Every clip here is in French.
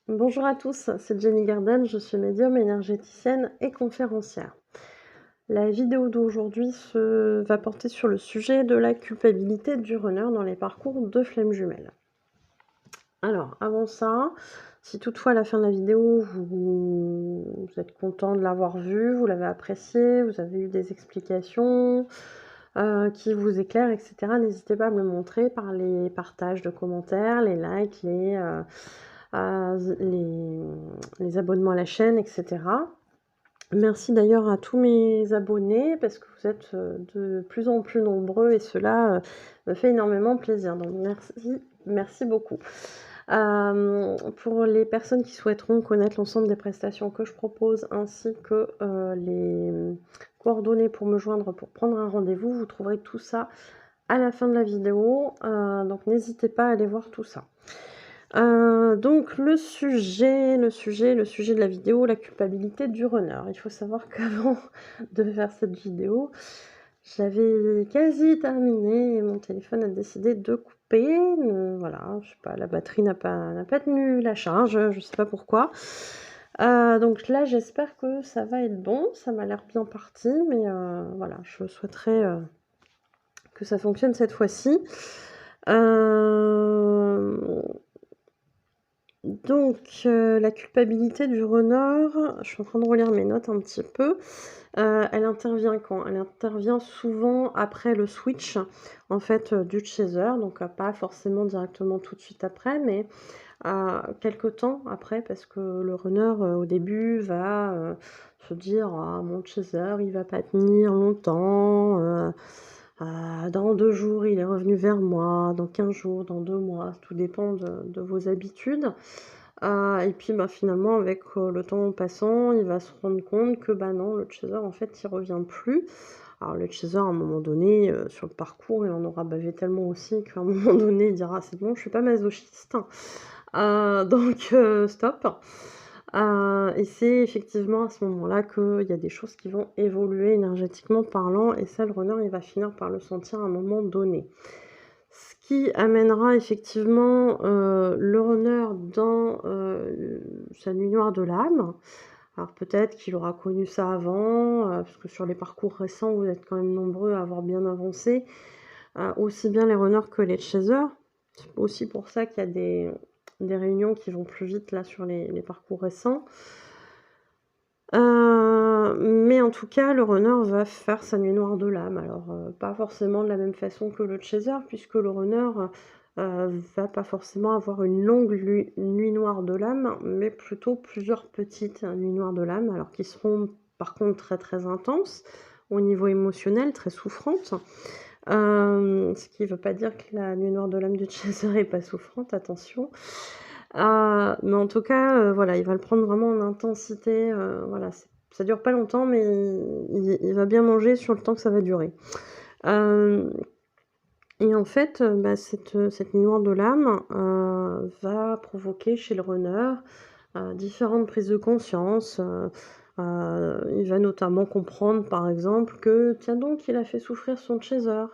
Bonjour à tous, c'est Jenny Garden, je suis médium, énergéticienne et conférencière. La vidéo d'aujourd'hui va porter sur le sujet de la culpabilité du runner dans les parcours de flammes jumelles. Alors, avant ça, si toutefois à la fin de la vidéo, vous êtes content de l'avoir vue, vous l'avez apprécié, vous avez eu des explications qui vous éclairent, etc., n'hésitez pas à me le montrer par les partages de commentaires, les likes, les abonnements à la chaîne, etc. Merci d'ailleurs à tous mes abonnés parce que vous êtes de plus en plus nombreux et cela me fait énormément plaisir. Donc merci beaucoup. Pour les personnes qui souhaiteront connaître l'ensemble des prestations que je propose ainsi que les coordonnées pour me joindre pour prendre un rendez-vous, vous trouverez tout ça à la fin de la vidéo. Donc n'hésitez pas à aller voir tout ça. Donc le sujet de la vidéo, la culpabilité du runner. Il faut savoir qu'avant de faire cette vidéo, j'avais quasi terminé et mon téléphone a décidé de couper. Voilà, je sais pas, la batterie n'a pas tenu la charge, je sais pas pourquoi. Donc là, j'espère que ça va être bon. Ça m'a l'air bien parti, mais voilà, je souhaiterais que ça fonctionne cette fois-ci. Donc la culpabilité du runner, je suis en train de relire mes notes un petit peu. Elle intervient quand? Elle intervient souvent après le switch, en fait, du chaser, donc pas forcément directement tout de suite après, mais quelque temps après parce que le runner, au début va, se dire: «Ah mon chaser, il va pas tenir longtemps, dans 2 jours, il est revenu vers moi, dans 15 jours, dans 2 mois», tout dépend de vos habitudes. Et puis, bah, finalement, avec, le temps passant, il va se rendre compte que, bah, non, le chaser, en fait, il revient plus. Alors le chaser, à un moment donné, sur le parcours, il en aura bavé tellement aussi qu'à un moment donné, il dira: «C'est bon, je suis pas masochiste, donc stop». Et c'est effectivement à ce moment-là qu'il y a des choses qui vont évoluer énergétiquement parlant et ça, le runner, il va finir par le sentir à un moment donné. Ce qui amènera effectivement, le runner dans, sa nuit noire de l'âme. Alors peut-être qu'il aura connu ça avant, parce que sur les parcours récents, vous êtes quand même nombreux à avoir bien avancé, aussi bien les runners que les chasers. C'est aussi pour ça qu'il y a des réunions qui vont plus vite là sur les parcours récents. Mais en tout cas, le runner va faire sa nuit noire de l'âme. Alors, pas forcément de la même façon que le chaser puisque le runner, va pas forcément avoir une longue nuit noire de l'âme, mais plutôt plusieurs petites nuits noires de l'âme, alors qui seront par contre très, très intenses au niveau émotionnel, très souffrantes. Ce qui veut pas dire que la nuit noire de l'âme du chaser est pas souffrante, attention. Mais en tout cas, voilà, il va le prendre vraiment en intensité, voilà, ça dure pas longtemps, mais il va bien manger sur le temps que ça va durer. Hem Et en fait, bah, cette nuit noire de l'âme, va provoquer chez le runner, différentes prises de conscience, il va notamment comprendre, par exemple, que tiens donc, il a fait souffrir son chaser.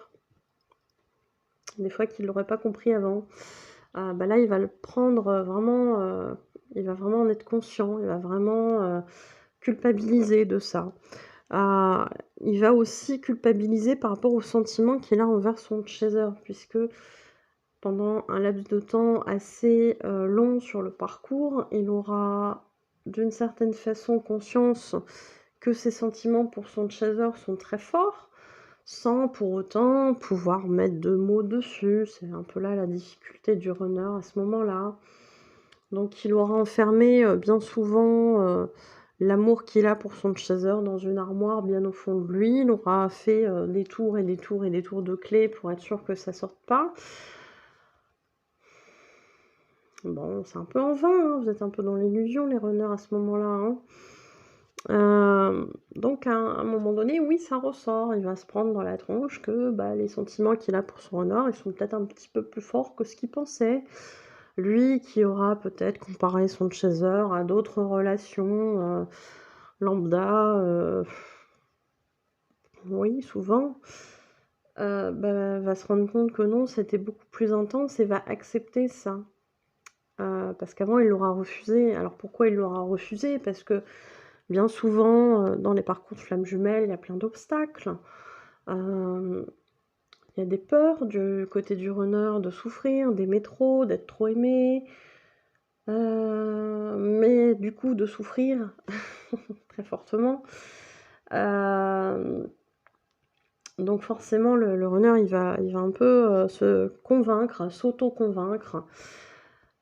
Des fois qu'il l'aurait pas compris avant. Bah, là, il va le prendre, vraiment, il va vraiment en être conscient, il va vraiment, culpabiliser de ça. Heu, il va aussi culpabiliser par rapport au sentiment qu'il a envers son chaser, puisque pendant un laps de temps assez, long sur le parcours, il aura d'une certaine façon conscience que ses sentiments pour son chaser sont très forts, sans pour autant pouvoir mettre de mots dessus. C'est un peu là la difficulté du runner à ce moment-là. Donc il aura enfermé, bien souvent, l'amour qu'il a pour son chaser dans une armoire bien au fond de lui. Il aura fait, des tours et des tours et des tours de clés pour être sûr que ça sorte pas. Bon, c'est un peu en vain, hein, vous êtes un peu dans l'illusion les runners à ce moment-là, hein. Donc à un moment donné, oui, ça ressort. Il va se prendre dans la tronche que, bah, les sentiments qu'il a pour son runner, ils sont peut-être un petit peu plus forts que ce qu'il pensait. Lui qui aura peut-être comparé son chaser à d'autres relations, lambda, oui, souvent, bah, va se rendre compte que non, c'était beaucoup plus intense et va accepter ça. parce qu'avant il l'aura refusé. Alors pourquoi il l'aura refusé? Parce que bien souvent, dans les parcours de flammes jumelles, il y a plein d'obstacles. Il y a des peurs du côté du runner de souffrir, d'aimer trop, d'être trop aimé, mais du coup de souffrir très fortement. Donc forcément le runner il va un peu, se convaincre, s'auto-convaincre,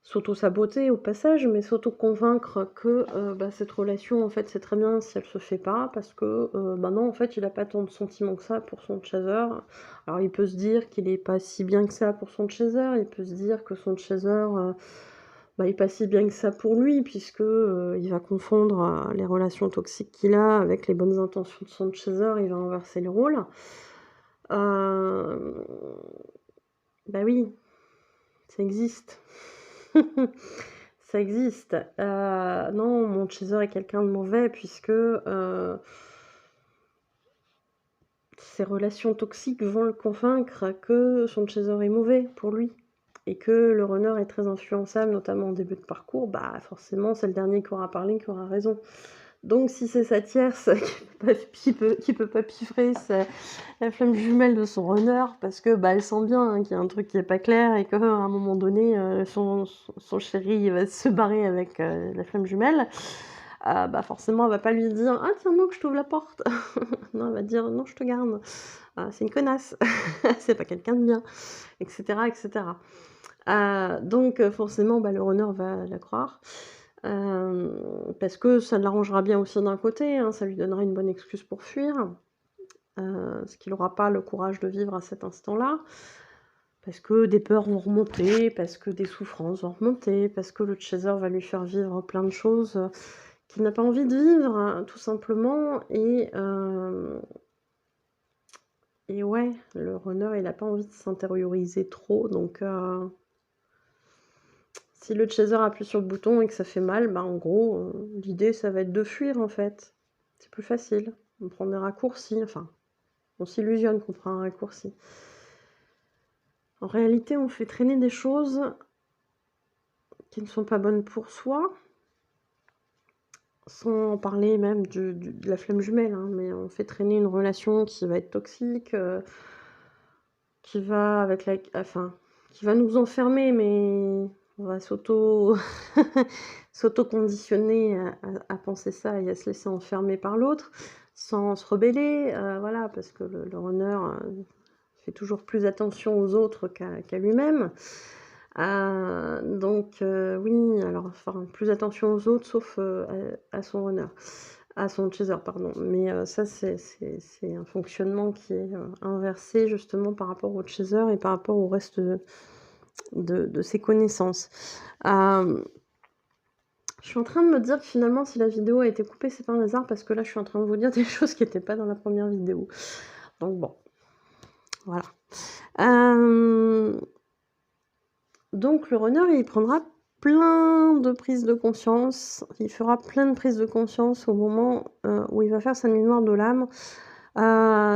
s'auto-saboter au passage, mais s'auto-convaincre que, cette relation en fait c'est très bien si elle se fait pas parce que, non en fait il a pas tant de sentiments que ça pour son chaser. Alors il peut se dire qu'il est pas si bien que ça pour son chaser, il peut se dire que son chaser, est pas si bien que ça pour lui puisque, il va confondre, les relations toxiques qu'il a avec les bonnes intentions de son chaser, il va inverser les rôles. Hem, oui, ça existe. Ça existe. Non, mon chaser est quelqu'un de mauvais puisque, ses relations toxiques vont le convaincre que son chaser est mauvais pour lui et que le runner est très influençable, notamment en début de parcours, forcément c'est le dernier qui aura parlé qui aura raison. Donc si c'est sa tierce qui peut pas piffrer la flamme jumelle de son runner parce que, elle sent bien, hein, qu'il y a un truc qui est pas clair et qu'à un moment donné, son chéri, il va se barrer avec, la flamme jumelle, forcément elle va pas lui dire: «Ah tiens donc je t'ouvre la porte». Non, elle va dire: «Non, je te garde. C'est une connasse, c'est pas quelqu'un de bien», et cetera, et cetera. Donc forcément, le runner va la croire, parce que ça l'arrangera bien aussi d'un côté, hein, ça lui donnera une bonne excuse pour fuir, ce qu'il aura pas le courage de vivre à cet instant-là. Parce que des peurs vont remonter, parce que des souffrances vont remonter, parce que le chaser va lui faire vivre plein de choses, qu'il n'a pas envie de vivre, hein, tout simplement et ouais, le runner, il a pas envie de s'intérioriser trop, donc si le chaser appuie sur le bouton et que ça fait mal, en gros, l'idée, ça va être de fuir, en fait. C'est plus facile. On prend des raccourcis, enfin, on s'illusionne qu'on prend un raccourci. En réalité, on fait traîner des choses qui ne sont pas bonnes pour soi, sans parler même de la flamme jumelle, hein, mais on fait traîner une relation qui va être toxique, qui va qui va nous enfermer, mais on va s'auto-conditionner à penser ça et à se laisser enfermer par l'autre, sans se rebeller, voilà, parce que le runner, fait toujours plus attention aux autres qu'à lui-même. Donc oui, alors enfin, plus attention aux autres sauf, à son runner. À son chaser, pardon. Mais ça, c'est un fonctionnement qui est, inversé justement par rapport au chaser et par rapport au reste de ses connaissances. Hem, je suis en train de me dire que finalement, si la vidéo a été coupée, c'est pas un hasard parce que là, je suis en train de vous dire des choses qui étaient pas dans la première vidéo. Donc bon, voilà. Hem, donc le runner, il prendra plein de prises de conscience. Il fera plein de prises de conscience au moment, où il va faire sa nuit noire de l'âme.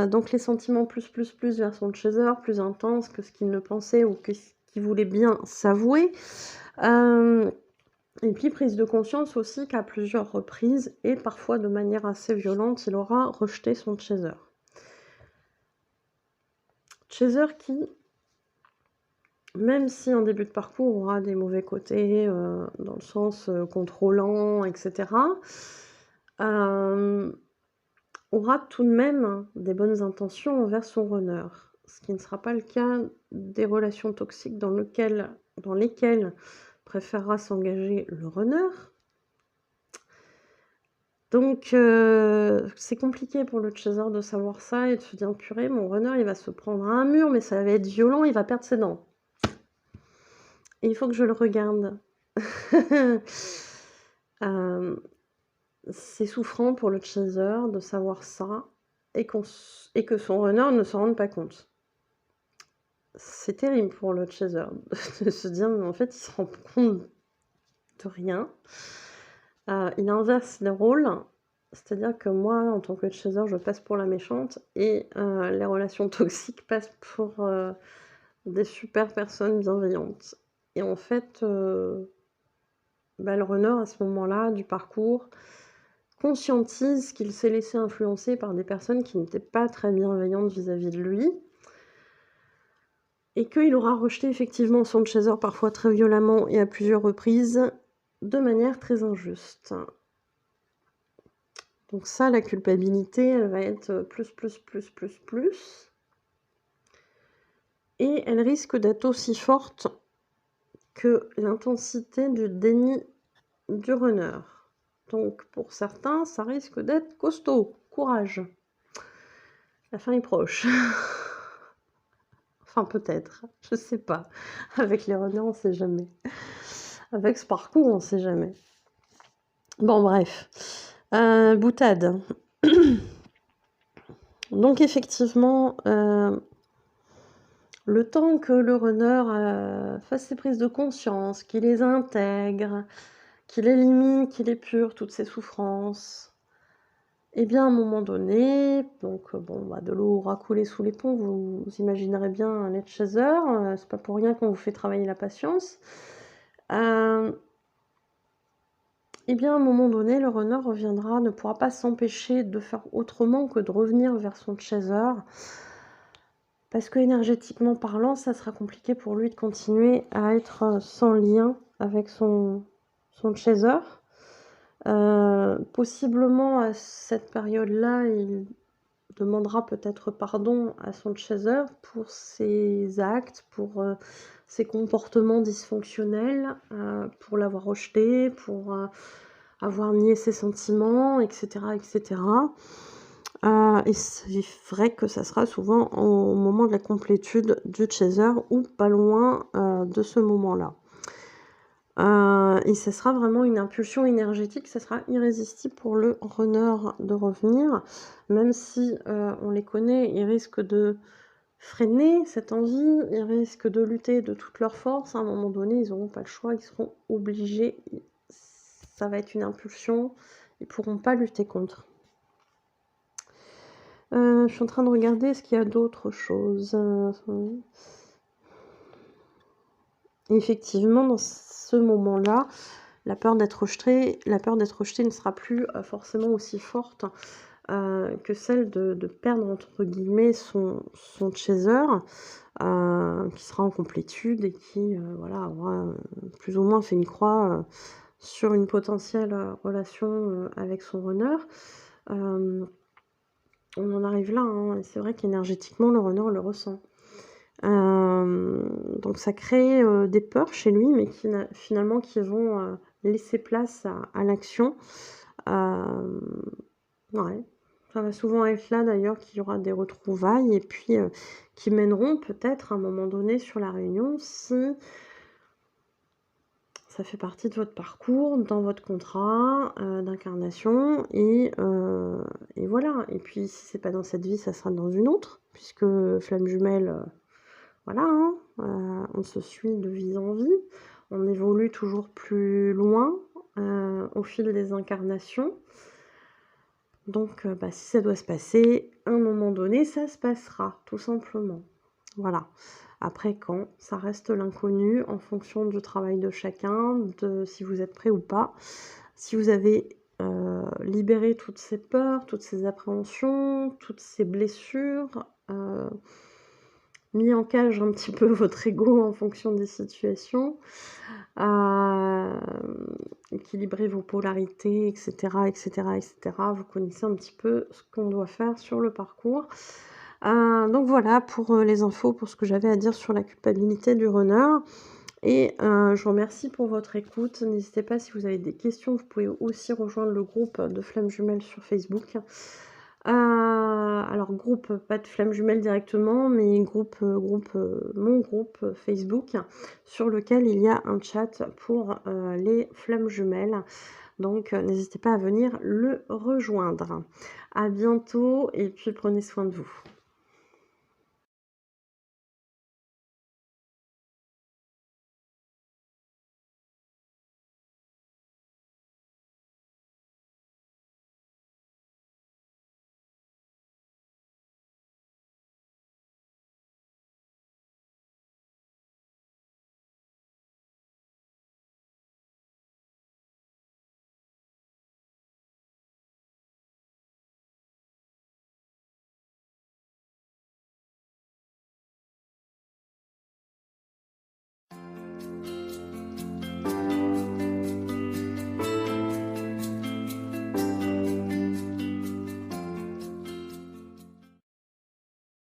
Donc les sentiments plus vers son chaser, plus intenses que ce qu'il ne pensait ou que ce qu'il voulait bien s'avouer. Hem Et puis prise de conscience aussi qu'à plusieurs reprises et parfois de manière assez violente, il aura rejeté son chaser. Chaser qui, même si en début de parcours aura des mauvais côtés, dans le sens, contrôlant et cetera, aura tout de même des bonnes intentions envers son runner. Ce qui ne sera pas le cas des relations toxiques dans lesquelles préférera s'engager le runner. Donc c'est compliqué pour le chaser de savoir ça et de se dire: «Purée, mon runner, il va se prendre un mur, mais ça va être violent, il va perdre ses dents. Et il faut que je le regarde». Hem, c'est souffrant pour le chaser de savoir ça et que son runner ne s'en rende pas compte. C'est terrible pour le chaser de se dire: «Mais en fait, il se rend compte de rien». Il inverse les rôles, c'est-à-dire que moi, en tant que chaser, je passe pour la méchante et les relations toxiques passent pour, des super personnes bienveillantes et en fait, bah, le runner à ce moment-là du parcours conscientise qu'il s'est laissé influencer par des personnes qui n'étaient pas très bienveillantes vis-à-vis de lui et qu'il aura rejeté effectivement son chaser parfois très violemment et à plusieurs reprises de manière très injuste. Donc ça, la culpabilité, elle va être plus, et elle risque d'être aussi forte que l'intensité du déni du runner. Donc pour certains, ça risque d'être costaud. Courage. La fin est proche. Enfin peut-être, je sais pas. Avec les runners, on sait jamais. Avec ce parcours, on sait jamais. Bon bref. Boutade. Donc effectivement, le temps que le runner fasse ses prises de conscience, qu'il les intègre, qu'il élimine, qu'il épure toutes ses souffrances, et bien à un moment donné, donc bon, bah, de l'eau aura coulé sous les ponts, vous imaginerez bien un lead chaser, c'est pas pour rien qu'on vous fait travailler la patience. Et bien à un moment donné, le runner reviendra, ne pourra pas s'empêcher de faire autrement que de revenir vers son chaser, parce que énergétiquement parlant, ça sera compliqué pour lui de continuer à être sans lien avec son chaser. Possiblement à cette période-là, il demandera peut-être pardon à son chaser pour ses actes, pour ses comportements dysfonctionnels, pour l'avoir rejeté, pour avoir nié ses sentiments, etc. etc. Et c'est vrai que ça sera souvent au moment de la complétude du chaser ou pas loin de ce moment-là. Et ça sera vraiment une impulsion énergétique, ça sera irrésistible pour le runner de revenir, même si on les connaît, ils risquent de freiner cette envie, ils risquent de lutter de toute leur force, à un moment donné, ils n'auront pas le choix, ils seront obligés, ça va être une impulsion, ils ne pourront pas lutter contre. Je suis en train de regarder, est-ce qu'il y a d'autres choses Effectivement, dans ce moment-là, la peur d'être rejeté ne sera plus forcément aussi forte que celle de perdre entre guillemets son chaser, qui sera en complétude et qui voilà, aura plus ou moins fait une croix sur une potentielle relation avec son runner. On en arrive là, hein, et c'est vrai qu'énergétiquement, le runner le ressent. Donc ça crée des peurs chez lui, mais qui finalement qui vont laisser place à l'action. Ouais, ça va souvent être là d'ailleurs qu'il y aura des retrouvailles et puis qui mèneront peut-être à un moment donné sur la réunion si ça fait partie de votre parcours, dans votre contrat d'incarnation et voilà. Et puis si c'est pas dans cette vie, ça sera dans une autre, puisque flamme jumelle, voilà, hein, on se suit de vie en vie, on évolue toujours plus loin au fil des incarnations. Donc bah, si ça doit se passer, à un moment donné, ça se passera, tout simplement. Voilà. Après quand, ça reste l'inconnu en fonction du travail de chacun, de si vous êtes prêt ou pas. Si vous avez libéré toutes ces peurs, toutes ces appréhensions, toutes ces blessures, mis en cage un petit peu votre ego en fonction des situations, équilibrer vos polarités, etc., etc., etc. Vous connaissez un petit peu ce qu'on doit faire sur le parcours. Donc voilà pour les infos, pour ce que j'avais à dire sur la culpabilité du runner. Et je vous remercie pour votre écoute. N'hésitez pas, si vous avez des questions, vous pouvez aussi rejoindre le groupe de Flammes Jumelles sur Facebook. Alors groupe, pas de Flammes Jumelles directement, mais mon groupe Facebook, sur lequel il y a un chat pour les Flammes Jumelles. Donc n'hésitez pas à venir le rejoindre. À bientôt et puis prenez soin de vous.